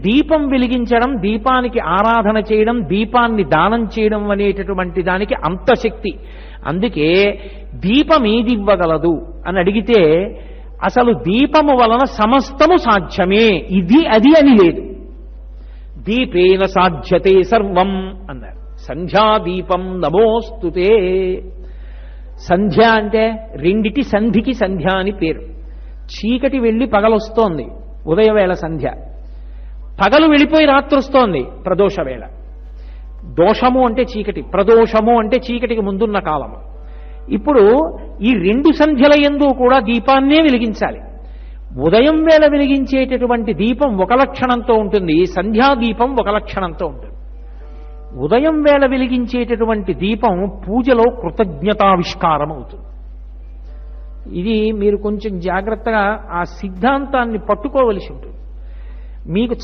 దీపం వెలిగించడం, దీపానికి ఆరాధన చేయడం, దీపాన్ని దానం చేయడం అనేటటువంటి దానికి అంత శక్తి. అందుకే దీపం ఏది ఇవ్వగలదు అని అడిగితే అసలు దీపము వలన సమస్తము సాధ్యమే, ఇది అది అని లేదు. దీపేన సాధ్యతే సర్వం అన్నారు. సంధ్యాదీపం నమోస్తుతే. సంధ్య అంటే రెండిటి సంధికి సంధ్య అని పేరు. చీకటి వెళ్ళి పగలొస్తోంది, ఉదయవేళ సంధ్య. పగలు వెళ్ళిపోయి రాత్రి వస్తోంది, ప్రదోషవేళ. దోషము అంటే చీకటి, ప్రదోషము అంటే చీకటికి ముందున్న కాలము. ఇప్పుడు ఈ రెండు సంధ్యల యందు కూడా దీపాన్నే వెలిగించాలి. ఉదయం వేళ వెలిగించేటటువంటి దీపం ఒక లక్షణంతో ఉంటుంది, సంధ్యాదీపం ఒక లక్షణంతో ఉంటుంది. ఉదయం వేళ వెలిగించేటటువంటి దీపం పూజలో కృతజ్ఞతావిష్కారం అవుతుంది. ఇది మీరు కొంచెం జాగ్రత్తగా ఆ సిద్ధాంతాన్ని పట్టుకోవలసి ఉంటుంది. మీకు